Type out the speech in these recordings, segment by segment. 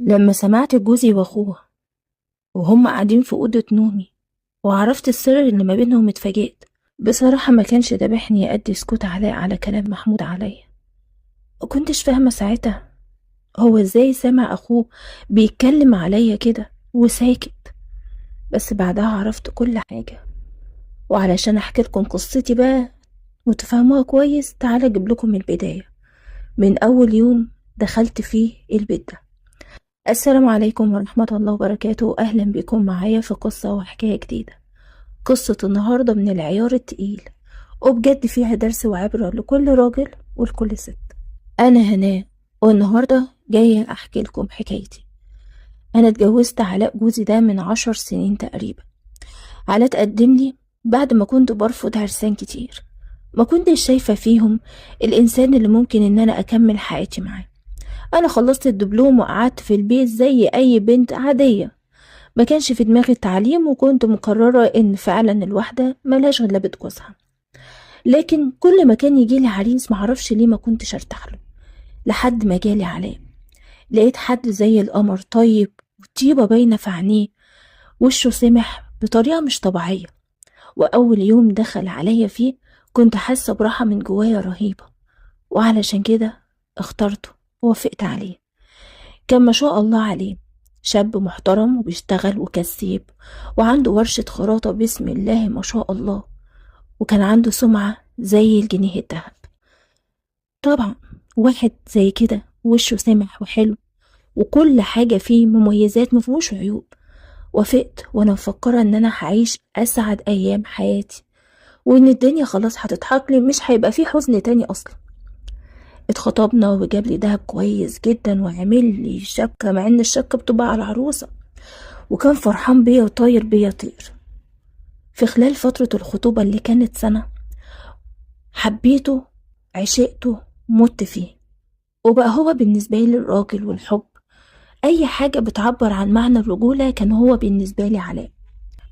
لما سمعت جوزي واخوه وهم قاعدين في أوضة نومي وعرفت السر اللي ما بينهم اتفاجئت. بصراحة ما كانش دابحني قد سكوت علاء على كلام محمود عليا. ما كنتش فاهمة ساعتها هو ازاي سامع اخوه بيتكلم عليا كده وساكت. بس بعدها عرفت كل حاجة، وعلشان احكي لكم قصتي بقى وتفهموها كويس تعالى اجيب لكم من البداية، من اول يوم دخلت فيه البيت ده. السلام عليكم ورحمة الله وبركاته، أهلا بكم معايا في قصة وحكاية جديدة. قصة النهاردة من العيار التقيل، وبجد فيها درس وعبرة لكل راجل ولكل ست. أنا هناء، والنهاردة جاية أحكي لكم حكايتي. أنا اتجوزت علاء جوزي ده من 10 سنين تقريبا. علاء تقدم لي بعد ما كنت برفض عرسان كتير، ما كنتش شايفة فيهم الإنسان اللي ممكن إن أنا أكمل حياتي معاه. أنا خلصت الدبلوم وقعدت في البيت زي أي بنت عادية، ما كانش في دماغي التعليم، وكنت مقررة إن فعلا الواحدة ملهاش غير بيت جوزها. لكن كل ما كان يجيلي عريس معرفش ليه ما كنتش ارتاح له، لحد ما جالي علاء. لقيت حد زي القمر، طيب والطيبة باينة في عينيه، وشه سمح بطريقة مش طبيعية. وأول يوم دخل عليا فيه كنت حاسة براحة من جوايا رهيبة، وعلشان كده اخترته ووافقت عليه. كان ما شاء الله عليه شاب محترم وبيشتغل وكسيب، وعنده ورشة خراطة بسم الله ما شاء الله، وكان عنده سمعة زي الجنيه الدهب. طبعا واحد زي كده وشه سمح وحلو وكل حاجة فيه مميزات مفهوش عيوب. وافقت وانا مفكرة ان انا هعيش اسعد ايام حياتي، وان الدنيا خلاص هتضحكلي، مش هيبقى فيه حزن تاني اصلا. اتخطبنا وجاب لي دهب كويس جدا وعمل لي شبكة، مع ان الشبكة بتبقى على العروسة، وكان فرحان بيا وطاير بيا طير. في خلال فترة الخطوبة اللي كانت سنة حبيته، عشقته، مت فيه، وبقى هو بالنسبة لي الراجل والحب. أي حاجة بتعبر عن معنى الرجولة كان هو بالنسبة لي علاء.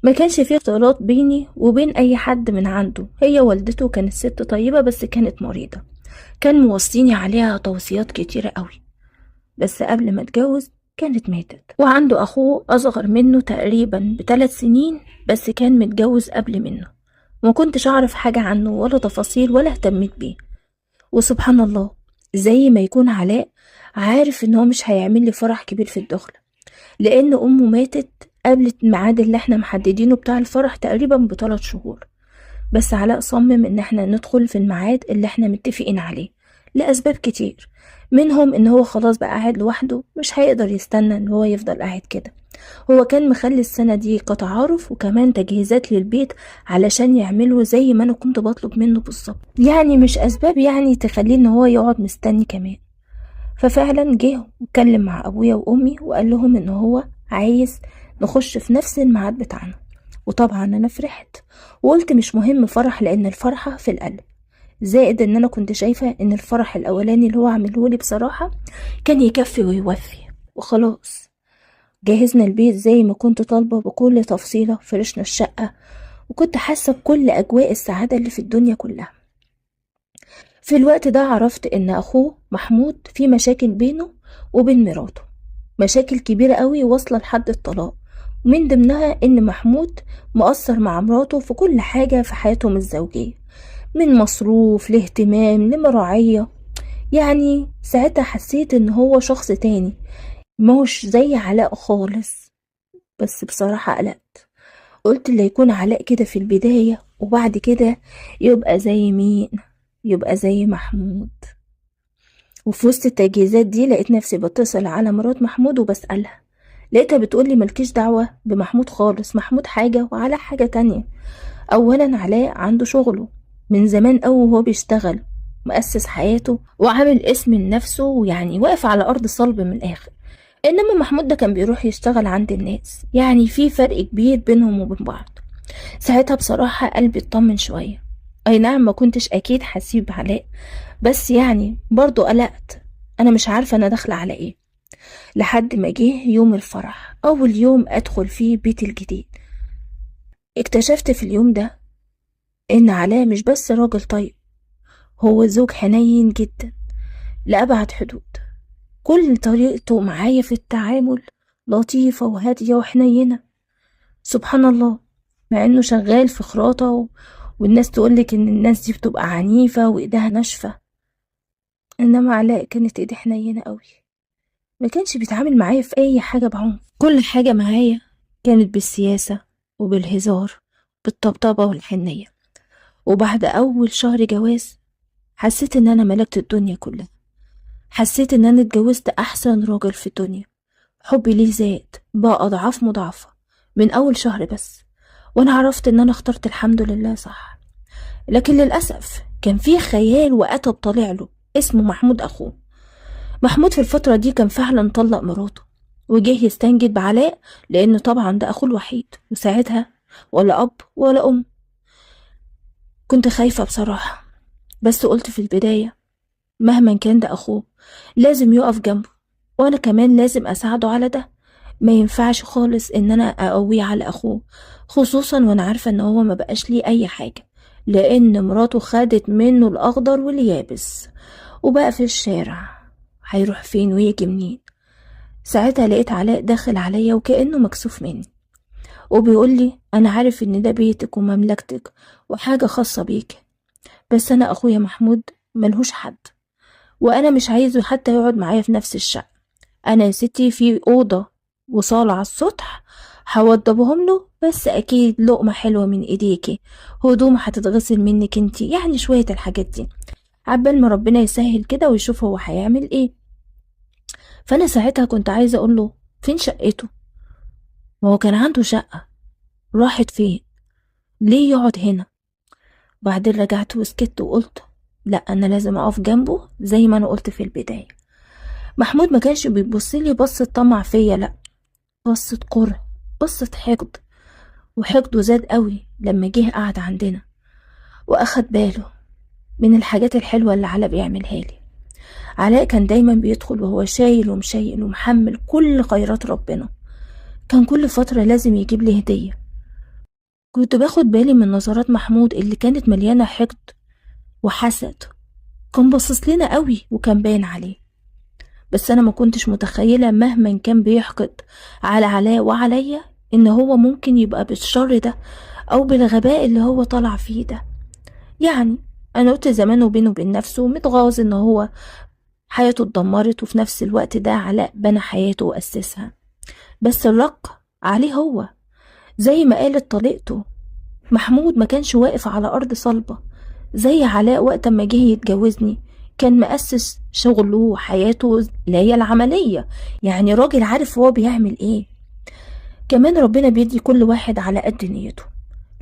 ما كانش فيه اختلاط بيني وبين أي حد من عنده. هي والدته كانت ست طيبة بس كانت مريضة، كان موصيني عليها توصيات كتيرة قوي، بس قبل ما اتجوز كانت ماتت. وعنده أخوه أصغر منه تقريبا ب3 سنين، بس كان متجوز قبل منه، وما كنتش أعرف حاجة عنه ولا تفاصيل ولا اهتميت بيه. وسبحان الله، زي ما يكون علاء عارف ان هو مش هيعمل لي فرح كبير في الدخلة، لان امه ماتت قبل الميعاد اللي احنا محددينه بتاع الفرح تقريبا ب3 شهور. بس علاء صمم ان احنا ندخل في الميعاد اللي احنا متفقين عليه لاسباب كتير، منهم ان هو خلاص بقى قاعد لوحده، مش هيقدر يستنى ان هو يفضل قاعد كده. هو كان مخلي السنة دي كتعارف وكمان تجهيزات للبيت علشان يعمله زي ما انا كنت بطلب منه بالظبط، يعني مش اسباب يعني تخليه ان هو يقعد مستني كمان. ففعلا جه واتكلم مع ابويا وامي وقال لهم ان هو عايز نخش في نفس الميعاد بتاعنا. وطبعا انا فرحت وقلت مش مهم فرح، لان الفرحة في القلب. زائد ان انا كنت شايفة ان الفرح الاولاني اللي هو عملهولي بصراحة كان يكفي ويوفي. وخلاص جهزنا البيت زي ما كنت طالبة بكل تفصيلة، فرشنا الشقة، وكنت حاسة بكل أجواء السعادة اللي في الدنيا كلها. في الوقت ده عرفت إن أخوه محمود في مشاكل بينه وبين مراته، مشاكل كبيرة قوي واصلة لحد الطلاق، ومن ضمنها إن محمود مقصر مع مراته في كل حاجة في حياتهم الزوجية، من مصروف لاهتمام لمراعية. يعني ساعتها حسيت إن هو شخص تاني، مش زي علاء خالص. بس بصراحة قلقت، قلت اللي يكون علاء كده في البداية وبعد كده يبقى زي مين؟ يبقى زي محمود. وفي وسط التجهيزات دي لقيت نفسي بتصل على مرات محمود وبسألها، لقيتها بتقولي ملكيش دعوة بمحمود خالص، محمود حاجة وعلاء حاجة تانية. أولا علاء عنده شغله من زمان أوي وهو بيشتغل، مؤسس حياته وعامل اسم لنفسه، ويعني واقف على أرض صلب من الآخر. انما محمود ده كان بيروح يشتغل عند الناس، يعني في فرق كبير بينهم وبين بعض. ساعتها بصراحة قلبي اطمن شوية. اي نعم ما كنتش اكيد هسيب علاء، بس يعني برضو قلقت، انا مش عارفة انا داخلة على ايه. لحد ما جه يوم الفرح، اول يوم ادخل فيه بيت الجديد. اكتشفت في اليوم ده ان علاء مش بس راجل طيب، هو زوج حنين جدا لأبعد حدود. كل طريقته معايا في التعامل لطيفة وهادية وحنينة. سبحان الله، مع انه شغال في خراطة والناس تقولك ان الناس دي بتبقى عنيفة وايدها ناشفة، انما علاء كانت ايدي حنينة قوي. ما كانش بيتعامل معايا في اي حاجة بعنف، كل حاجة معايا كانت بالسياسة وبالهزار، بالطبطبة والحنية. وبعد اول شهر جواز حسيت ان انا ملكت الدنيا كلها، حسيت ان انا اتجوزت احسن راجل في الدنيا. حبي ليه زاد بقى اضعاف مضاعفة من اول شهر بس، وانا عرفت ان انا اخترت الحمد لله صح. لكن للأسف كان فيه خيال وقتب طالع له اسمه محمود أخوه. محمود في الفترة دي كان فعلا طلق مراته وجه يستنجد بعلاء، لأنه طبعا ده أخوه الوحيد، وساعتها ولا أب ولا أم. كنت خايفة بصراحة، بس قلت في البداية مهما كان ده أخوه لازم يقف جنبه، وأنا كمان لازم أساعده على ده. ما ينفعش خالص إن أنا أقويه على أخوه، خصوصا وأنا عارفة إن هو ما بقاش ليه أي حاجة، لأن مراته خدت منه الأخضر واليابس وبقى في الشارع، هيروح فين ويجي منين؟ ساعتها لقيت علاء داخل عليا وكأنه مكسوف مني، وبيقول لي أنا عارف إن ده بيتك ومملكتك وحاجة خاصة بيك، بس أنا أخويا محمود ملهوش حد، وأنا مش عايزه حتى يقعد معايا في نفس الشقة. أنا يا ستي في أوضة وصالة على السطح هوضبهم له، بس أكيد لقمة حلوة من إيديكي، هدوم هتتغسل منك انتي، يعني شوية الحاجات دي عبال ما ربنا يسهل كده ويشوف هو هيعمل ايه. فأنا ساعتها كنت عايزة أقوله فين شقته؟ ما هو كان عنده شقة، راحت فين؟ ليه يقعد هنا؟ بعدين رجعت وسكت وقلت لا، أنا لازم أقف جنبه زي ما أنا قلت في البداية. محمود ما كانش بيبصلي بصة طمع فيا، لا، بصة كره، بصة حقد، وحقده زاد قوي لما جه قعد عندنا وأخد باله من الحاجات الحلوة اللي علاء بيعملها لي. علاء كان دايما بيدخل وهو شايل ومشايل ومحمل كل خيرات ربنا، كان كل فترة لازم يجيب لي هدية. كنت باخد بالي من نظرات محمود اللي كانت مليانة حقد وحسد، كان باصص لنا قوي وكان باين عليه. بس أنا ما كنتش متخيلة مهما كان بيحقد على علاء وعليا إن هو ممكن يبقى بالشر ده أو بالغباء اللي هو طلع فيه ده. يعني أنا قلت زمان وبينه وبين نفسه متغاظ إن هو حياته اتدمرت، وفي نفس الوقت ده علاء بنى حياته وأسسها، بس الرق عليه هو. زي ما قالت طليقته، محمود ما كانش واقف على أرض صلبة زي علاء. وقت ما جه يتجوزني كان مؤسس شغله وحياته اللي هي العملية، يعني راجل عارف هو بيعمل ايه. كمان ربنا بيدي كل واحد على قد نيته.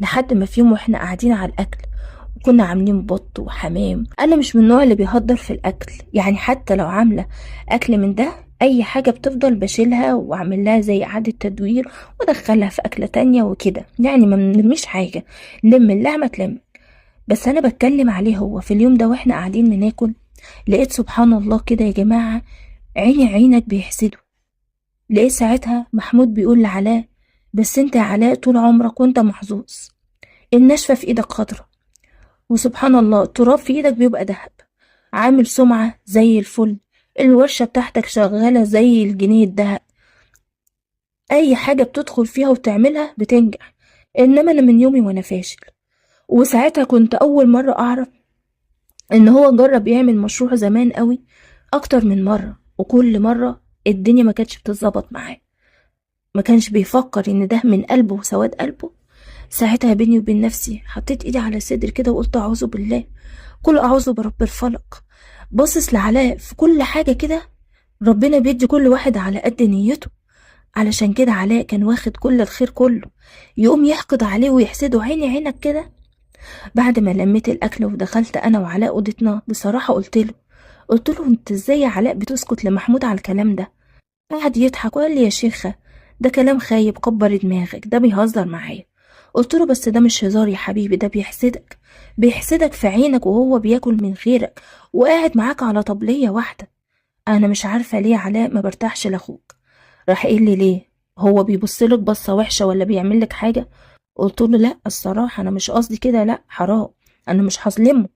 لحد ما في يوم واحنا قاعدين على الأكل وكنا عاملين بط وحمام، أنا مش من النوع اللي بيهدر في الأكل، يعني حتى لو عاملة أكل من ده أي حاجة بتفضل بشيلها وأعمل لها زي إعادة تدوير وأدخلها في أكلة تانية وكده، يعني ما بنرميش حاجة، لم اللحمة تلم. بس أنا بتكلم عليه هو في اليوم ده واحنا قاعدين بناكل، لقيت سبحان الله كده يا جماعة عيني عينك بيحسدوا. لقيت ساعتها محمود بيقول لعلاء بس انت يا علاء طول عمرك وانت محظوظ، النشفة في ايدك خضرة، وسبحان الله التراب في ايدك بيبقى دهب، عامل سمعة زي الفل، الورشة بتاعتك شغالة زي الجنيه الدهب، اي حاجة بتدخل فيها وتعملها بتنجح، انما انا من يومي وانا فاشل. وساعتها كنت اول مرة اعرف ان هو جرب يعمل مشروع زمان قوي اكتر من مرة، وكل مرة الدنيا ما كانتش بتتظبط معاه، ما كانش بيفكر ان ده من قلبه وسواد قلبه. ساعتها بيني وبين نفسي حطيت ايدي على صدري كده وقلت اعوذ بالله، كل اعوذ برب الفلق. باصص لعلاء في كل حاجة كده، ربنا بيدي كل واحد على قد نيته، علشان كده علاء كان واخد كل الخير كله، يقوم يحقد عليه ويحسده عيني عينك كده. بعد ما لميت الاكل ودخلت انا وعلاء اوضتنا، بصراحة قلت له انت ازاي يا علاء بتسكت لمحمود على الكلام ده؟ قعد يضحك وقال لي يا شيخة ده كلام خايب، كبر دماغك، ده بيهزر معايا. قلت له بس ده مش هزار يا حبيبي، ده بيحسدك في عينك وهو بياكل من خيرك وقاعد معاك على طبلية واحدة. انا مش عارفة ليه علاء ما برتاحش لاخوك. راح قال لي ليه، هو بيبصلك بصة وحشة ولا بيعملك حاجة؟ قلت له لا الصراحة انا مش قصدي كده، لا حرام، انا مش هظلمه،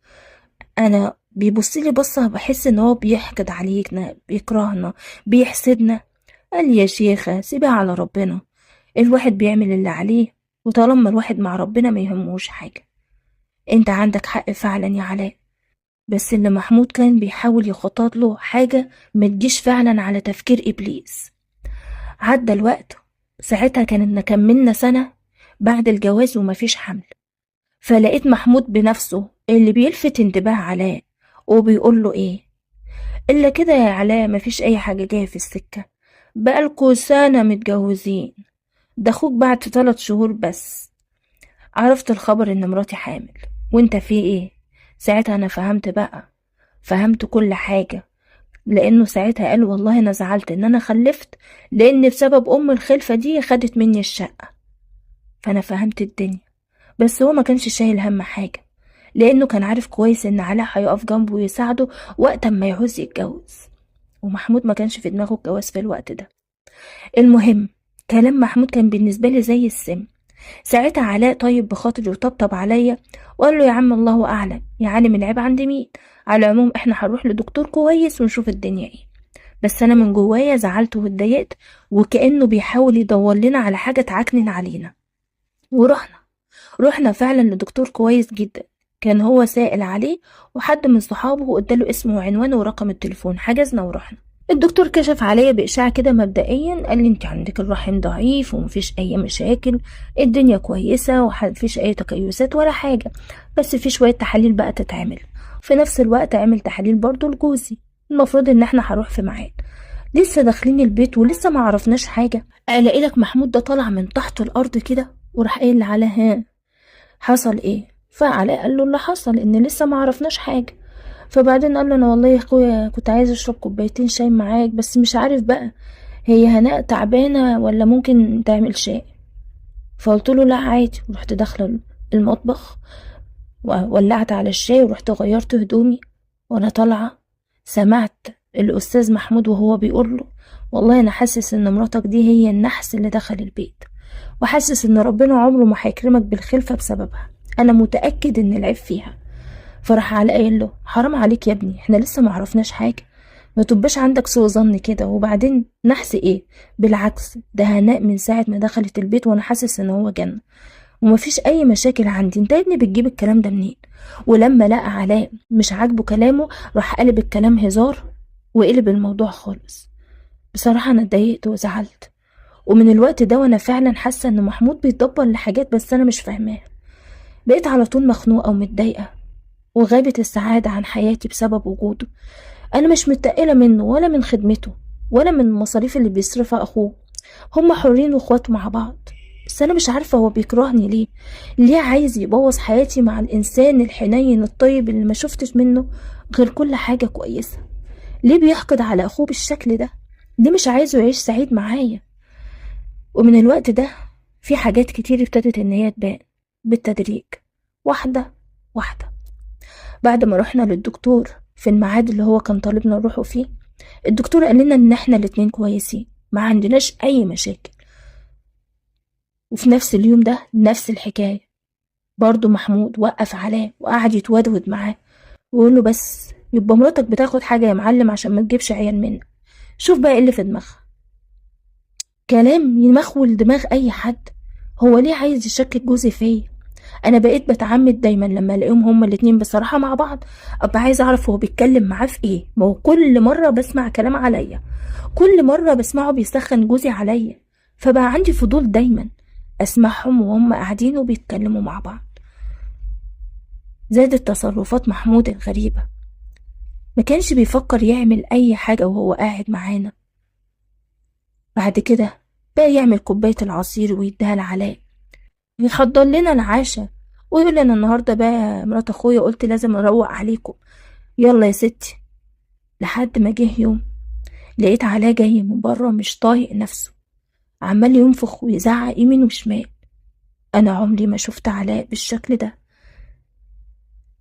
انا بيبصلي بصة بحس ان هو بيحقد علينا، بيكرهنا، بيحسدنا. قال لي يا شيخة سيبها على ربنا، الواحد بيعمل اللي عليه، وطالما الواحد مع ربنا ما يهموش حاجة. انت عندك حق فعلا يا علاء، بس اللي محمود كان بيحاول يخطط له حاجة ما تجيش فعلا على تفكير إبليس. عدى الوقت، ساعتها كانت كملنا سنة بعد الجواز ومفيش حمل، فلقيت محمود بنفسه اللي بيلفت انتباه علاء وبيقول له ايه، إلا كده يا علاء مفيش أي حاجة جاية في السكة، بقالكوا سنة متجوزين، ده أخوك بعد 3 شهور بس عرفت الخبر إن مراتي حامل، وانت في ايه؟ ساعتها أنا فهمت بقى، فهمت كل حاجة، لأنه ساعتها قال والله أنا زعلت إن أنا خلفت، لأن بسبب أم الخلفة دي خدت مني الشقة. فأنا فهمت الدنيا، بس هو ما كانش شايل هم حاجة، لأنه كان عارف كويس إن علاء هيقف جنبه ويساعده وقت ما يعوز يتجوز، ومحمود ما كانش في دماغه الجواز في الوقت ده. المهم، كلام محمود كان بالنسبة لي زي السم. ساعتها علاء طيب بخاطري وطبطب عليا وقال له يا عم الله أعلم، يا عالم العيب عند مين، على العموم احنا هنروح لدكتور كويس ونشوف الدنيا ايه. بس انا من جوايا زعلت واتضايقت، وكأنه بيحاول يدور لنا على حاجة تعكنن علينا. رحنا فعلا لدكتور كويس جدا، كان هو سائل عليه وحد من صحابه واداله اسمه وعنوانه ورقم التليفون، حجزنا ورحنا. الدكتور كشف عليا بإشاعة كده مبدئيا، قال لي انت عندك الرحم ضعيف ومفيش اي مشاكل، الدنيا كويسة ومفيش اي تكيسات ولا حاجة، بس في شوية تحاليل بقى تتعمل. في نفس الوقت عمل تحاليل برضو لجوزي، المفروض ان احنا هنروح في ميعاد. لسه داخلين البيت ولسه ما عرفناش حاجة، الاقي لك محمود ده طالع من تحت الارض كده وراح قايل لعلاء ها حصل ايه؟ فعلاء قال له اللي حصل ان لسه ما عرفناش حاجة. فبعدين قال له انا والله يا اخويا كنت عايز اشرب كوبايتين شاي معاك، بس مش عارف بقى هي هناء تعبانة ولا ممكن تعمل شاي. فقلت له لا عادي، ورحت داخله المطبخ وولعت على الشاي ورحت غيرت هدومي. وانا طالعه سمعت الاستاذ محمود وهو بيقول له والله انا حاسس ان مراتك دي هي النحس اللي دخل البيت، وحاسس ان ربنا عمره ما هيكرمك بالخلفه بسببها، انا متاكد ان العيب فيها. فراح على قايل له حرام عليك يا ابني، احنا لسه ما عرفناش حاجه، ما تبقاش عندك سوء ظن كده، وبعدين نحس ايه؟ بالعكس ده هناء من ساعه ما دخلت البيت وانا حاسس ان هو جنه ومفيش اي مشاكل عندي، انت يا ابني بتجيب الكلام ده منين؟ ولما لقى علاء مش عاجبه كلامه راح قلب الكلام هزار وقلب الموضوع خالص. بصراحه انا اتضايقت وزعلت، ومن الوقت ده وانا فعلا حاسه ان محمود بيتدبر لحاجات بس انا مش فاهماها. بقيت على طول مخنوقه ومتضايقه، وغابت السعاده عن حياتي بسبب وجوده. انا مش متقله منه ولا من خدمته ولا من المصاريف اللي بيصرفها اخوه، هما حرين واخوات مع بعض، بس انا مش عارفه هو بيكرهني ليه، ليه عايز يبوظ حياتي مع الانسان الحنين الطيب اللي ما شفتش منه غير كل حاجه كويسه؟ ليه بيحقد على اخوه بالشكل ده؟ ليه مش عايزه يعيش سعيد معايا؟ ومن الوقت ده في حاجات كتير ابتدت ان هي تبان بالتدريج، واحده واحده. بعد ما رحنا للدكتور في الميعاد اللي هو كان طالبنا نروحه فيه، الدكتور قال لنا ان احنا الاتنين كويسين ما عندناش اي مشاكل. وفي نفس اليوم ده نفس الحكاية برضو، محمود وقف عليه وقعد يتودود معاه ويقول له بس يبقى مراتك بتاخد حاجة يا معلم عشان ما تجيبش عيال منك، شوف بقى ايه اللي في دماغها. كلام يمخول دماغ اي حد. هو ليه عايز يشكك جوزي فيا؟ انا بقيت بتعمد دايما لما الاقيهم هما الاتنين بصراحة مع بعض ابقى عايز اعرف هو بيتكلم معاه في ايه، ما هو كل مرة بسمع كلام عليا، كل مرة بسمعه بيسخن جوزي عليا، فبقى عندي فضول دايما اسمعهم وهم قاعدين وبيتكلموا مع بعض. زادت تصرفات محمود الغريبة، ما كانش بيفكر يعمل اي حاجة وهو قاعد معانا. بعد كده بقى يعمل كوباية العصير ويديها لعلاء، يحضر لنا العشاء ويقول لنا النهاردة بقى مرات اخويا قلت لازم اروق عليكم، يلا يا ستي. لحد ما جه يوم لقيت علاء جاي من بره مش طايق نفسه، عمال ينفخ ويزعق يمين وشمال. انا عمري ما شفت علاء بالشكل ده،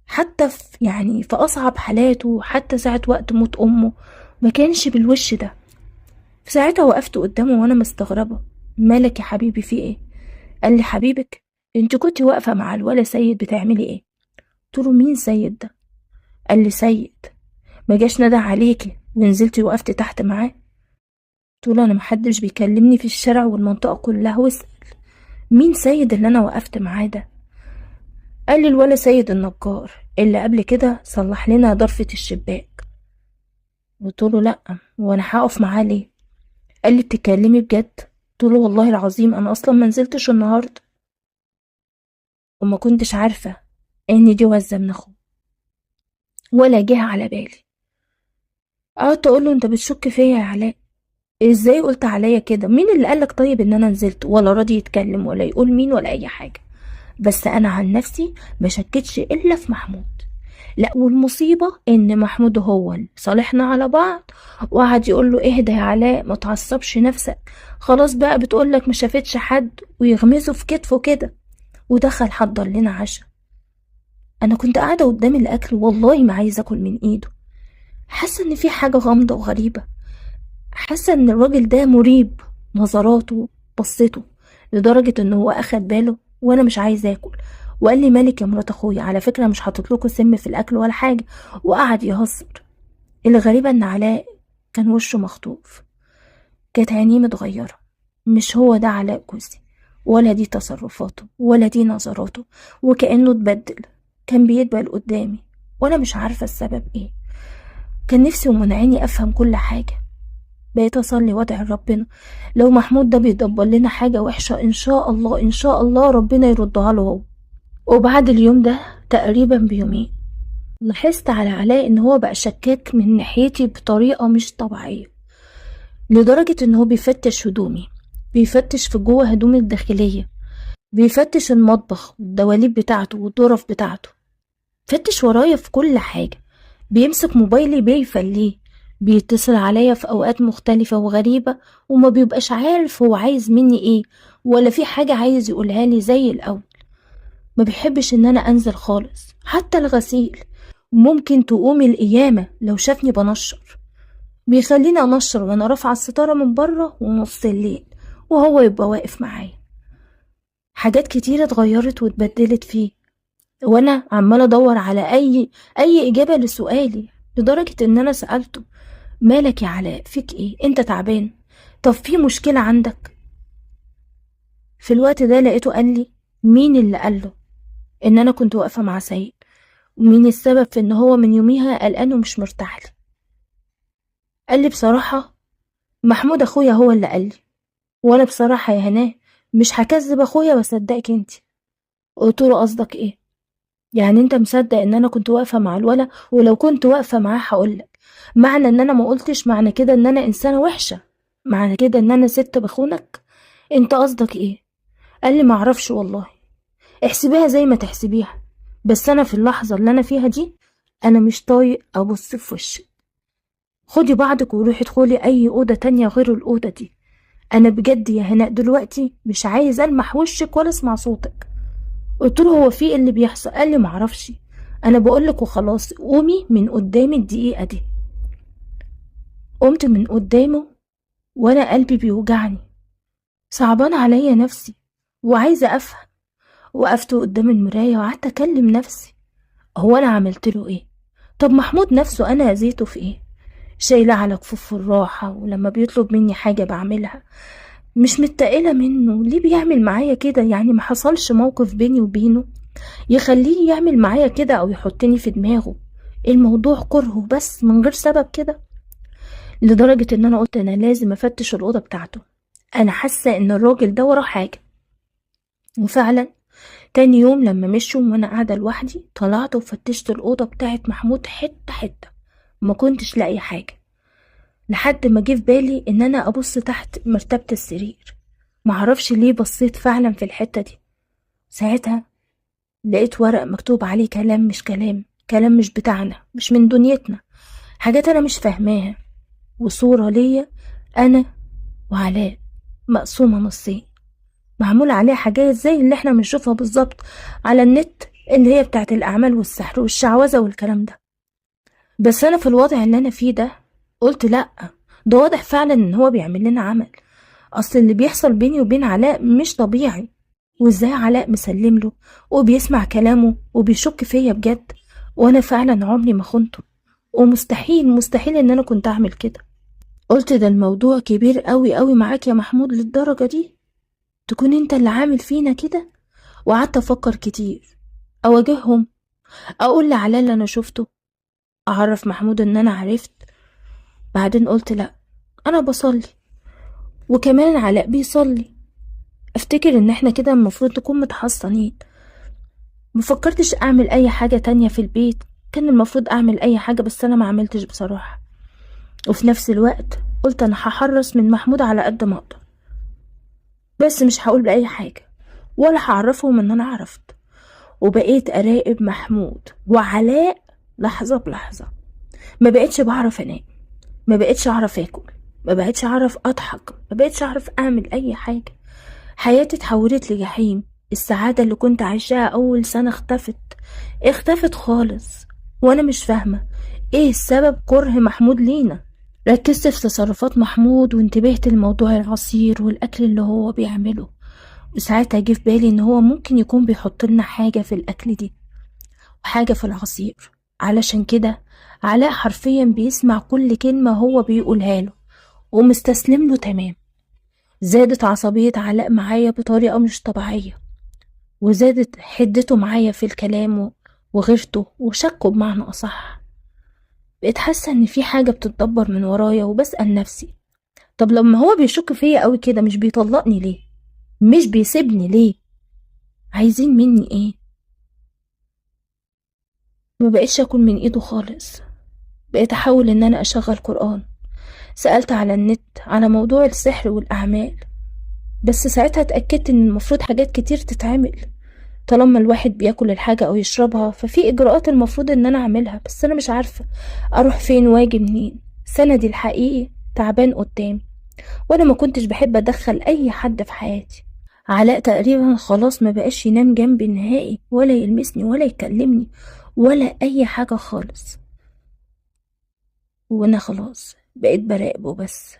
حتى في اصعب حالاته، حتى ساعة وقت موت امه ما كانش بالوش ده. في ساعتها وقفت قدامه وانا مستغربة، مالك يا حبيبي في ايه؟ قال لي حبيبك انت كنتي واقفة مع الولا سيد بتعملي ايه؟ قلت له مين سيد ده؟ قال لي سيد ما جاش ندى عليكي ونزلتي وقفتي تحت معاه؟ قلت له انا محدش بيكلمني في الشارع والمنطقة كلها، واسأل مين سيد اللي انا وقفت معاه ده. قال لي الولا سيد النجار اللي قبل كده صلح لنا ضرفة الشباك. قلت له لا، وانا هقف معاه ليه؟ قال لي بتتكلمي بجد؟ قلت له والله العظيم انا اصلا ما نزلتش النهارده وما كنتش عارفه ان دي وزه من اخوه ولا جه على بالي. قعدت اقول له انت بتشك فيا يا علاء؟ ازاي قلت عليا كده؟ مين اللي قالك طيب ان انا نزلت؟ ولا راضي يتكلم ولا يقول مين ولا اي حاجه. بس انا عن نفسي ما شكتش الا في محمود. لا، والمصيبه ان محمود هو اللي صالحنا على بعض وقعد يقول له اهدى يا علاء ما تعصبش نفسك، خلاص بقى بتقولك ما شافتش حد، ويغمزه في كتفه كده. ودخل حضر لنا عشاء. انا كنت قاعده قدام الاكل والله ما عايزه اكل من ايده، حاسه ان في حاجه غامضه وغريبه، حاسه ان الراجل ده مريب، نظراته بصته لدرجه ان هو اخد باله وانا مش عايزه اكل. وقال لي مالك يا مرات اخويا، على فكره مش حاطط لكم سم في الاكل ولا حاجه، وقعد يهزر. الغريبه ان علاء كان وشه مخطوف، كانت عينيه متغيره. مش هو ده علاء جوزي، ولا دي تصرفاته ولا دي نظراته، وكأنه اتبدل، كان بيدبل قدامي وانا مش عارفه السبب ايه. كان نفسي ومنعيني افهم كل حاجه. بقيت اصلي وادعي ربنا لو محمود ده بيدبر لنا حاجه وحشه ان شاء الله ان شاء الله ربنا يردها له هو. وبعد اليوم ده تقريبا بيومين لاحظت على علاء ان هو بقى شكاك من ناحيتي بطريقه مش طبيعيه، لدرجه ان هو بيفتش هدومي، بيفتش في جوه هدومي الداخليه، بيفتش المطبخ والدواليب بتاعته والظرف بتاعته، فتش ورايا في كل حاجة. بيمسك موبايلي بيفليه، بيتصل عليا في أوقات مختلفة وغريبة، وما بيبقاش عارف هو عايز مني ايه ولا في حاجة عايز يقولها لي زي الأول. ما بيحبش ان انا انزل خالص حتى الغسيل، ممكن تقوم القيامة لو شافني بنشر. بيخليني انشر وانا رافعة الستارة من بره ونص الليل وهو يبقى واقف معايا. حاجات كتيرة اتغيرت واتبدلت فيه، وانا عمالة ادور على اي اجابة لسؤالي، لدرجة ان انا سألته مالك يا علاء، فيك ايه؟ انت تعبان؟ طب في مشكلة عندك؟ في الوقت ده لقيته قال لي مين اللي قاله ان انا كنت واقفة مع سيد، ومين السبب في ان هو من يوميها قلقان ومش مرتاح لي. قال لي بصراحة محمود اخويا هو اللي قال لي، وانا بصراحة يا هناه مش هكذب اخويا واصدقك انتي. قلت له قصدك ايه؟ يعني انت مصدق ان انا كنت واقفة مع الولا؟ ولو كنت واقفة معاه هقولك معنى ان انا ما قلتش معنى كده ان انا انسانة وحشة؟ معنى كده ان انا ست بخونك؟ انت قصدك ايه؟ قال لي معرفش والله، احسبيها زي ما تحسبيها، بس انا في اللحظة اللي انا فيها دي انا مش طايق ابص في وشك. خدي بعضك وروحي ادخلي اي اوضة تانية غير الاوضة دي. انا بجد يا هناء دلوقتي مش عايز المح وشك ولا اسمع صوتك. قلت له هو في ايه اللي بيحصل؟ قال لي معرفش، انا بقولك وخلاص قومي من قدامي الدقيقة دي. قمت من قدامه وانا قلبي بيوجعني، صعبان عليا نفسي وعايزة افهم. وقفت قدام المراية وقعدت اكلم نفسي، هو انا عملت له ايه؟ طب محمود نفسه انا اذيته في ايه؟ شايلة على كفوف الراحة، ولما بيطلب مني حاجة بعملها، مش متقلة منه. ليه بيعمل معايا كده؟ يعني ما حصلش موقف بيني وبينه يخليه يعمل معايا كده او يحطني في دماغه الموضوع كرهه بس من غير سبب كده؟ لدرجة ان انا قلت انا لازم افتش الأوضة بتاعته، انا حاسة ان الراجل ده وراه حاجة. وفعلا تاني يوم لما مشوا وانا قاعدة لوحدي طلعت وفتشت الأوضة بتاعت محمود حتة حتة، ما كنتش لاقي حاجة، لحد ما جه في بالي ان انا ابص تحت مرتبة السرير. معرفش ليه بصيت فعلا في الحتة دي. ساعتها لقيت ورق مكتوب عليه كلام مش كلام مش بتاعنا، مش من دنيتنا، حاجات انا مش فاهماها، وصورة ليا انا وعلاء مقسومة نصين، معمول عليها حاجات زي اللي احنا بنشوفها بالظبط على النت، اللي هي بتاعت الاعمال والسحر والشعوذة والكلام ده. بس انا في الوضع اللي انا فيه ده قلت لا، ده واضح فعلا ان هو بيعمل لنا عمل، اصل اللي بيحصل بيني وبين علاء مش طبيعي. وازاي علاء مسلم له وبيسمع كلامه وبيشك فيا بجد؟ وانا فعلا عمري ما خنته، ومستحيل مستحيل ان انا كنت اعمل كده. قلت ده الموضوع كبير قوي قوي معاك يا محمود للدرجة دي تكون انت اللي عامل فينا كده. وقعدت افكر كتير، اواجههم، اقول لعلاء اللي انا شفته، اعرف محمود ان انا عرفت. بعدين قلت لا، انا بصلي وكمان علاء بيصلي، افتكر ان احنا كده المفروض نكون متحصنين. مفكرتش اعمل اي حاجة تانية في البيت، كان المفروض اعمل اي حاجة بس انا ما عملتش بصراحة. وفي نفس الوقت قلت انا هحرص من محمود على قد ما اقدر، بس مش هقول بأي حاجة ولا هعرفهم ان انا عرفت. وبقيت اراقب محمود وعلاء لحظة بلحظة. ما بقيتش بعرف انام، ما بقيتش اعرف اكل، ما بقيتش اعرف اضحك، ما بقيتش اعرف اعمل اي حاجة. حياتي اتحولت لجحيم. السعادة اللي كنت عايشاها اول سنة اختفت خالص. وانا مش فاهمة ايه السبب كره محمود لينا. ركزت في تصرفات محمود وانتبهت لموضوع العصير والاكل اللي هو بيعمله، وساعتها جه في بالي ان هو ممكن يكون بيحط لنا حاجة في الاكل دي وحاجة في العصير. علشان كده علاء حرفيا بيسمع كل كلمة هو بيقولها له ومستسلم له تمام. زادت عصبية علاء معايا بطريقة مش طبيعية، وزادت حدته معايا في الكلام وغيرته وشكه بمعنى أصح. بقيت حاسة إن في حاجة بتتدبر من ورايا، وبسأل نفسي طب لما هو بيشك فيا قوي كده مش بيطلقني ليه؟ مش بيسيبني ليه؟ عايزين مني ايه؟ ما بقيتش اكل من ايده خالص. بقيت احاول ان انا اشغل قرآن. سألت على النت على موضوع السحر والأعمال، بس ساعتها اتأكدت ان المفروض حاجات كتير تتعمل. طالما الواحد بياكل الحاجة او يشربها ففي اجراءات المفروض ان انا اعملها، بس انا مش عارفة اروح فين واجي منين. سندي الحقيقي تعبان قدامي، وانا ما كنتش بحب ادخل اي حد في حياتي. علاء تقريبا خلاص ما بقاش ينام جنبي نهائي، ولا يلمسني ولا يكلمني ولا اي حاجة خالص. وانا خلاص بقيت براقبه بس،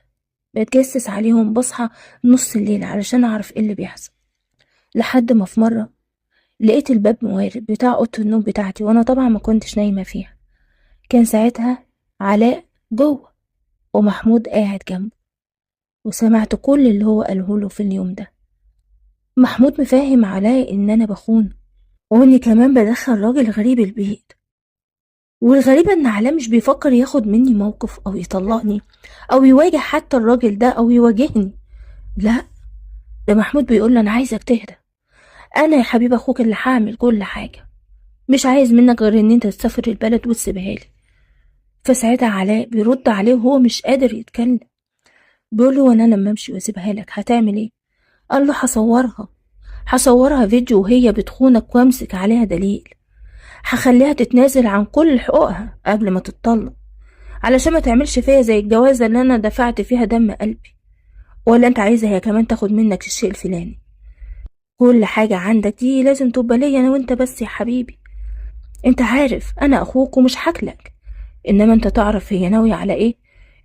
بتجسس عليهم، بصحى نص الليل علشان اعرف ايه اللي بيحصل. لحد ما في مرة لقيت الباب موارب بتاع اوضه النوم بتاعتي، وانا طبعا ما كنتش نايمة فيها. كان ساعتها علاء جوه ومحمود قاعد جنبه، وسمعت كل اللي هو قاله له في اليوم ده. محمود مفاهم علاء ان انا بخون، واني كمان بدخل راجل غريب البيت. والغريب ان علاء مش بيفكر ياخد مني موقف او يطلقني او يواجه حتى الراجل ده او يواجهني. لا، ده محمود بيقول انا عايزك تهدى، انا يا حبيب اخوك اللي هعمل كل حاجة، مش عايز منك غير ان انت تسافر البلد وتسيبها لي. فساعتها علاء بيرد عليه وهو مش قادر يتكلم، بيقول له وانا لما امشي واسيبها لك هتعمل ايه؟ قال له هصورها فيديو وهي بتخونك وامسك عليها دليل، هخليها تتنازل عن كل حقوقها قبل ما تتطلق، علشان ما تعملش فيا زي الجوازة اللي انا دفعت فيها دم قلبي. ولا انت عايزة هي كمان تاخد منك الشيء الفلاني؟ كل حاجة عندك دي لازم تبقى ليا انا وانت بس يا حبيبي. انت عارف انا اخوك ومش حكلك، انما انت تعرف هي ناوية على ايه؟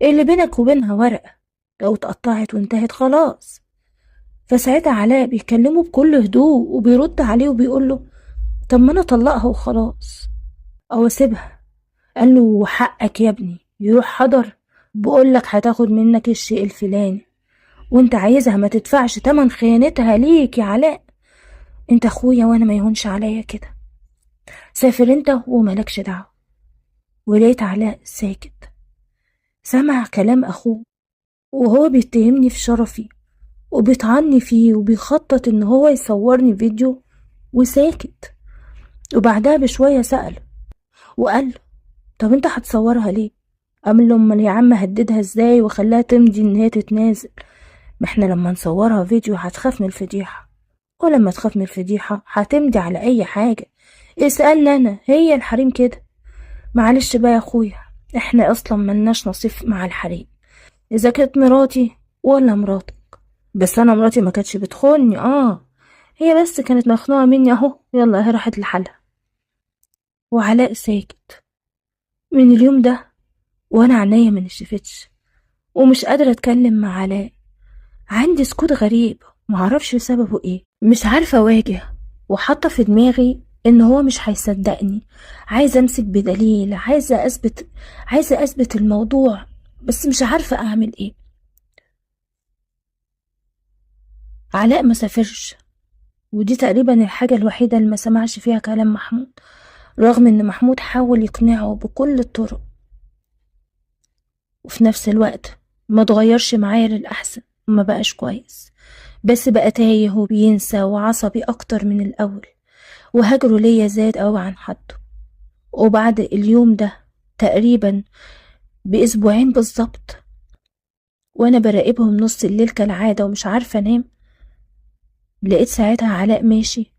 اللي بينك وبينها ورقة، لو اتقطعت وانتهت خلاص. فساعتها علاء بيكلمه بكل هدوء وبيرد عليه وبيقول له طب ما انا اطلقها وخلاص او اسيبها. قال له حقك يا ابني يروح حضر، بقولك هتاخد منك الشيء الفلاني، وانت عايزها ما تدفعش تمن خيانتها ليك يا علاء. انت اخويا وانا ما يهونش عليا كده، سافر انت وملكش دعوه. ولقيت علاء ساكت، سمع كلام اخوه وهو بيتهمني في شرفي وبيطعني فيه وبيخطط ان هو يصورني فيديو، وساكت. وبعدها بشويه سأله وقال له طب انت هتصورها ليه؟ قال له امال يا عم هددها ازاي وخلاها تمضي ان هي تتنازل؟ ما احنا لما نصورها فيديو هتخاف من الفضيحة، ولما تخاف من الفضيحة هتمضي على اي حاجة. اسألني انا، هي الحريم كده. معلش بقى يا اخويا، احنا اصلا ملناش نصيب مع الحريم، اذا كانت مراتي ولا مراتك. بس انا مراتي ما كانتش بتخوني، هي بس كانت مخنوقة مني اهو، يلا هي راحت لحالها. وعلاء ساكت. من اليوم ده وانا عينيا ما نشفتش ومش قادرة اتكلم مع علاء. عندي سكوت غريب معرفش سببه ايه، مش عارفة اواجه. وحاطة في دماغي ان هو مش هيصدقني. عايزة امسك بدليل، عايزة اثبت الموضوع، بس مش عارفة اعمل ايه. علاء ما سافرش، ودي تقريبا الحاجة الوحيدة اللي ما سمعش فيها كلام محمود، رغم ان محمود حاول يقنعه بكل الطرق، وفي نفس الوقت ما اتغيرش معايا للأحسن وما بقاش كويس، بس بقى تايه وبينسى وعصبي أكتر من الأول، وهجره ليا زاد أوي عن حده. وبعد اليوم ده تقريبا بأسبوعين بالظبط، وأنا براقبهم نص الليل كالعادة ومش عارفة أنام، لقيت ساعتها علاء ماشي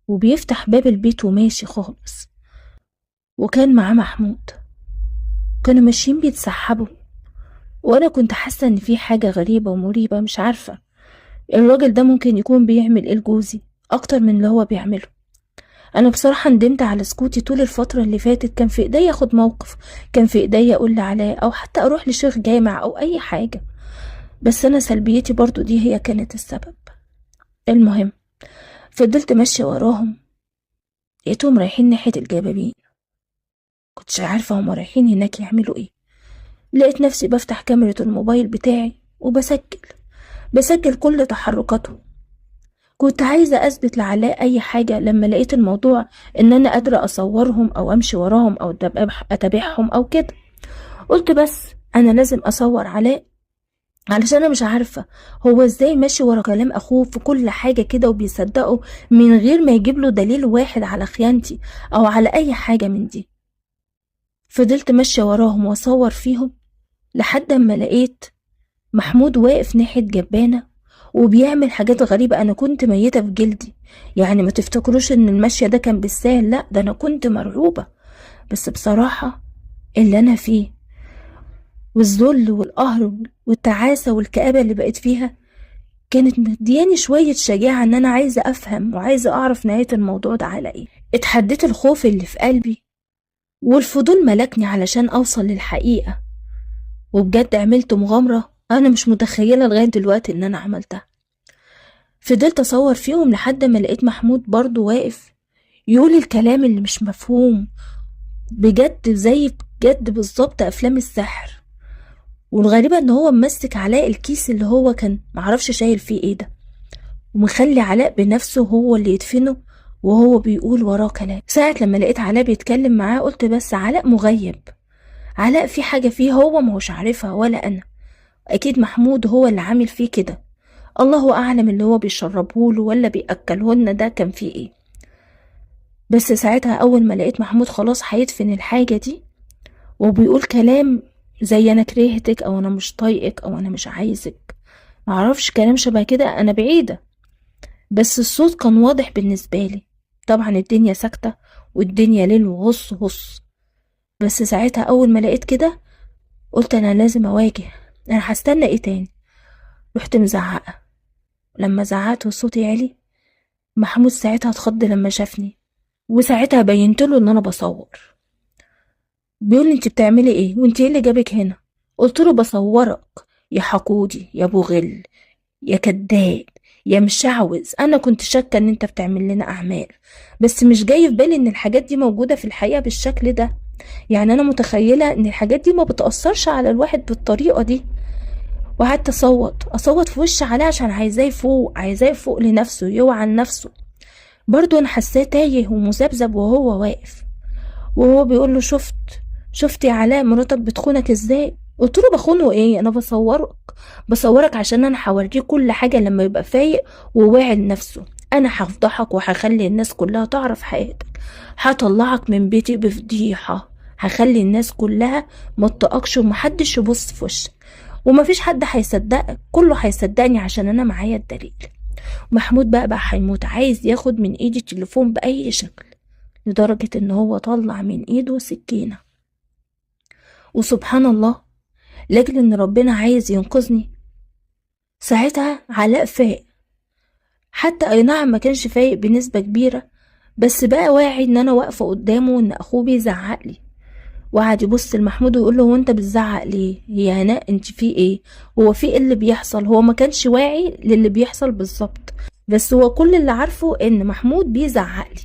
وبيفتح باب البيت وماشي خالص، وكان معاه محمود. كانوا ماشيين بيتسحبوا، وأنا كنت حاسة إن في حاجة غريبة ومريبة، مش عارفة الراجل ده ممكن يكون بيعمل ايه لجوزي اكتر من اللي هو بيعمله. انا بصراحة ندمت على سكوتي طول الفترة اللي فاتت، كان في ايديا اخد موقف، كان في ايديا اقول لعلاء او حتى اروح لشيخ جامع او اي حاجة، بس انا سلبيتي برضو دي هي كانت السبب. المهم فضلت ماشية وراهم، لقيتهم رايحين ناحية الجبابين، كنتش عارفة هما رايحين هناك يعملوا ايه. لقيت نفسي بفتح كاميرا الموبايل بتاعي وبسجل كل تحركاتهم. كنت عايزة أثبت لعلاء أي حاجة لما لقيت الموضوع إن أنا قادرة أصورهم أو أمشي وراهم أو أتابعهم أو كده. قلت بس أنا لازم أصور علاء، علشان أنا مش عارفة هو إزاي ماشي ورا كلام أخوه في كل حاجة كده وبيصدقه من غير ما يجيب له دليل واحد على خيانتي أو على أي حاجة من دي. فضلت ماشية وراهم وأصور فيهم لحد ما لقيت محمود واقف ناحية جبانة وبيعمل حاجات غريبة. أنا كنت ميتة في جلدي، يعني ما تفتكروش إن المشي ده كان بالسهل، لأ ده أنا كنت مرعوبة. بس بصراحة اللي أنا فيه والذل والقهر والتعاسة والكآبة اللي بقيت فيها كانت مدياني شوية شجاعة إن أنا عايزة أفهم وعايزة أعرف نهاية الموضوع ده على إيه. اتحديت الخوف اللي في قلبي والفضول ملكني علشان أوصل للحقيقة، وبجد عملت مغامرة أنا مش متخيلة لغاية دلوقتي إن أنا عملتها. فضلت أصور فيهم لحد ما لقيت محمود برضو واقف يقول الكلام اللي مش مفهوم، بجد زي بجد بالظبط أفلام السحر. والغريبة إن هو ممسك علاء الكيس اللي هو كان معرفش شايل فيه إيه ده، ومخلي علاء بنفسه هو اللي يدفنه وهو بيقول وراه كلام. ساعة لما لقيت علاء بيتكلم معاه قلت بس علاء مغيب، علاء في حاجة فيه هو ماهوش عارفها ولا أنا، أكيد محمود هو اللي عامل فيه كده، الله أعلم اللي هو بيشربهوله ولا بيأكلهن ده كان فيه إيه. بس ساعتها أول ما لقيت محمود خلاص هيدفن الحاجة دي وبيقول كلام زي أنا كرهتك أو أنا مش طايقك أو أنا مش عايزك، معرفش كلام شبه كده، أنا بعيدة بس الصوت كان واضح بالنسبة لي. طبعا الدنيا ساكتة والدنيا ليل وهص هص. بس ساعتها أول ما لقيت كده قلت أنا لازم أواجه، أنا هستنى إيه تاني. رحت مزعقة، لما زعقت وصوتي عالي محمود ساعتها اتخض لما شافني، وساعتها بينتله ان انا بصور. بيقول لي انت بتعملي ايه وانت ايه اللي جابك هنا؟ قلت له بصورك يا حقودي يا ابو غل يا كداب يا مشعوذ، انا كنت شاكه ان انت بتعمل لنا اعمال، بس مش جاي في بالي ان الحاجات دي موجوده في الحقيقه بالشكل ده. يعني انا متخيله ان الحاجات دي ما بتاثرش على الواحد بالطريقه دي. وقعدت اصوت في وش عليه عشان عايزاه يفوق لنفسه يوعى لنفسه. برضو انا حساه تايه ومذبذب وهو واقف، وهو بيقول له شفت يا علاء مراتك بتخونك ازاي؟ قلت له بخونه ايه، انا بصورك عشان انا هوريك كل حاجه لما يبقى فايق وواعي لنفسه. انا هفضحك وهخلي الناس كلها تعرف حقيقتك، هطلعك من بيتي بفضيحه، هخلي الناس كلها ما تطقكش ومحدش يبص في وشك، ومفيش حد هيصدقك، كله هيصدقني عشان انا معايا الدليل. محمود بقى هيموت عايز ياخد من ايدي التليفون بأي شكل، لدرجة ان هو طلع من ايده سكينة. وسبحان الله لاجل ان ربنا عايز ينقذني ساعتها علاء فاق، حتى اي نعم ما كانش فايق بنسبة كبيرة، بس بقى واعي ان انا واقفة قدامه وان اخوه بيزعق لي. وقعد يبص لمحمود ويقول له هو انت بتزعق ليه يا هناء، انت في ايه، هو في ايه اللي بيحصل؟ هو ما كانش واعي للي بيحصل بالظبط، بس هو كل اللي عارفه ان محمود بيزعق لي.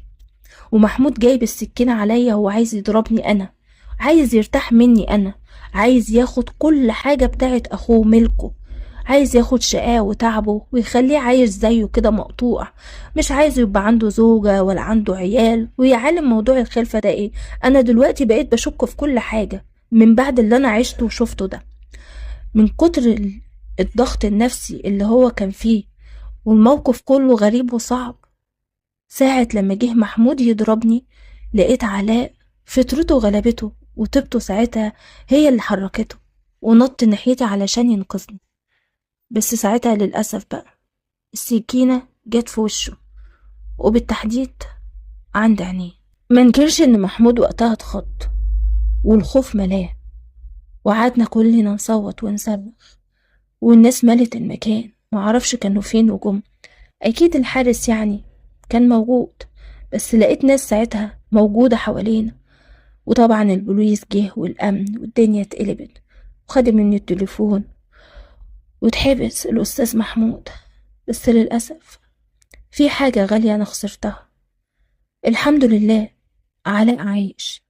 ومحمود جايب السكينة عليا، هو عايز يضربني أنا، عايز يرتاح مني أنا، عايز ياخد كل حاجة بتاعت أخوه ملكه، عايز ياخد شقاه وتعبه ويخليه عايش زيه كده مقطوع، مش عايز يبقى عنده زوجة ولا عنده عيال. ويعلم موضوع الخلفة ده ايه؟ أنا دلوقتي بقيت بشك في كل حاجة من بعد اللي أنا عشته وشفته ده، من كتر الضغط النفسي اللي هو كان فيه، والموقف كله غريب وصعب. ساعة لما جه محمود يضربني لقيت علاء فطرته غلبته، وطيبته ساعتها هي اللي حركته ونط ناحيتي علشان ينقذني. بس ساعتها للأسف بقى السكينة جت في وشه، وبالتحديد عند عينيه. منكرش ان محمود وقتها اتخض والخوف ملاه، وقعدنا كلنا نصوت ونصرخ، والناس ملت المكان، معرفش كانوا فين وجم. اكيد الحارس يعني كان موجود، بس لقيت ناس ساعتها موجودة حوالينا، وطبعا البوليس جه والأمن، والدنيا اتقلبت، وخد مني التليفون واتحبس الأستاذ محمود. بس للأسف في حاجة غالية أنا خسرتها. الحمد لله علاء عايش،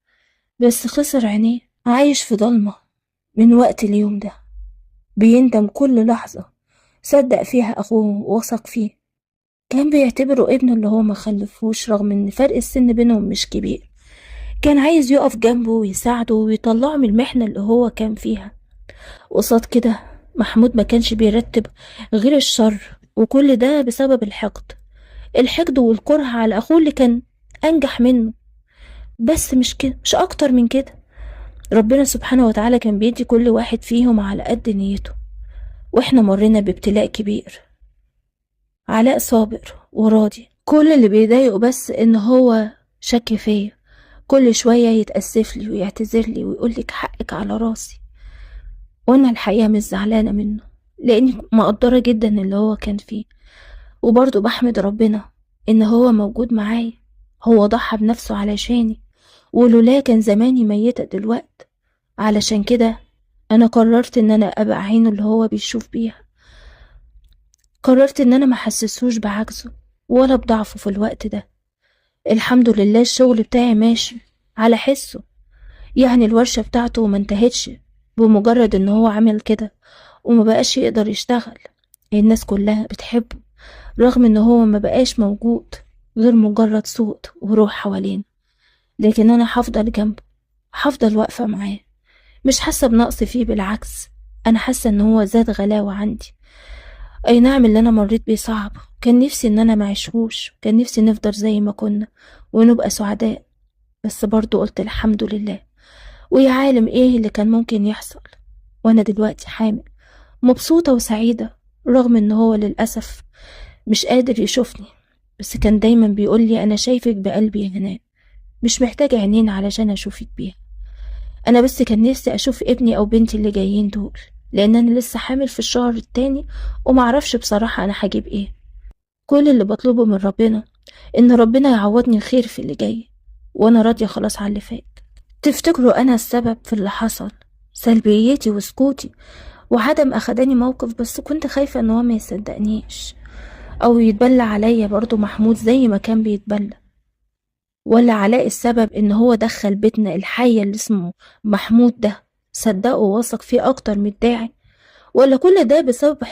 بس خسر عينيه، عايش في ضلمة من وقت اليوم ده، بيندم كل لحظة صدق فيها أخوه ووثق فيه، كان بيعتبره ابنه اللي هو ما خلفوش رغم ان فرق السن بينهم مش كبير. كان عايز يقف جنبه ويساعده ويطلعه من المحنة اللي هو كان فيها. قصاد كده محمود ما كانش بيرتب غير الشر، وكل ده بسبب الحقد والكره على أخوه اللي كان أنجح منه. بس مش كده، مش أكتر من كده. ربنا سبحانه وتعالى كان بيدي كل واحد فيهم على قد نيته، واحنا مرينا بابتلاء كبير. علاء صابر وراضي، كل اللي بيضايقه بس ان هو شك فيا، كل شوية يتأسف لي ويعتذر لي ويقول لك حقك على راسي، وانا الحقيقة مش زعلانة منه لاني مقدرة جدا اللي هو كان فيه، وبرضه بحمد ربنا ان هو موجود معايا. هو ضحى بنفسه علشاني، ولولا كان زماني ميتة دلوقت. علشان كده انا قررت ان انا ابقى عينه اللي هو بيشوف بيها، قررت ان انا محسسوش بعجزه ولا بضعفه في الوقت ده. الحمد لله الشغل بتاعي ماشي على حسه، يعني الورشة بتاعته ما انتهتش بمجرد ان هو عمل كده وما بقاش يقدر يشتغل. الناس كلها بتحبه رغم ان هو ما بقاش موجود غير مجرد صوت وروح حوالينا، لكن انا هفضل جنبه، هفضل واقفة معاه، مش حاسة بنقص فيه، بالعكس انا حاسة ان هو زاد غلاوة عندي. اي نعم اللي انا مريت بيه صعب، كان نفسي ان انا معيشهوش، كان نفسي نفضل زي ما كنا ونبقى سعداء، بس برضو قلت الحمد لله، ويا عالم ايه اللي كان ممكن يحصل. وانا دلوقتي حامل مبسوطة وسعيدة، رغم ان هو للأسف مش قادر يشوفني، بس كان دايما بيقولي انا شايفك بقلبي يا هناء، مش محتاجة عينين علشان اشوفك بيها. انا بس كان نفسي اشوف ابني او بنتي اللي جايين دول، لان انا لسه حامل في الشهر التاني ومعرفش بصراحة انا هجيب ايه. كل اللي بطلبه من ربنا ان ربنا يعوضني خير في اللي جاي، وانا راضية خلاص على اللي فات. تفتكروا انا السبب في اللي حصل؟ سلبيتي وسكوتي وعدم اخداني موقف، بس كنت خايفة ان هو ما يصدقنيش او يتبلى عليا برضو محمود زي ما كان بيتبلى؟ ولا علاء السبب ان هو دخل بيتنا الحية اللي اسمه محمود ده، صدقه ووثق فيه اكتر من الداعي؟ ولا كل ده بسبب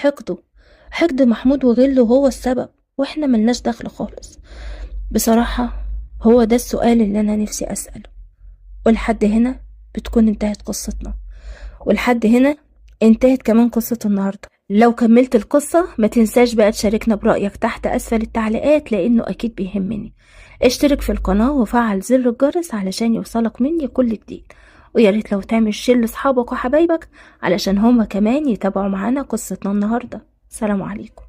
حقد محمود وغله هو السبب واحنا ملناش دخل خالص؟ بصراحة هو ده السؤال اللي انا نفسي اسأله. ولحد هنا بتكون انتهت قصتنا، ولحد هنا انتهت كمان قصة النهاردة. لو كملت القصة ما تنساش بقى تشاركنا برأيك تحت أسفل التعليقات، لأنه أكيد بيهمني. اشترك في القناة وفعل زر الجرس علشان يوصلك مني كل جديد، وياريت لو تعمل شير لأصحابك وحبايبك علشان هما كمان يتابعوا معانا قصتنا النهاردة. سلام عليكم.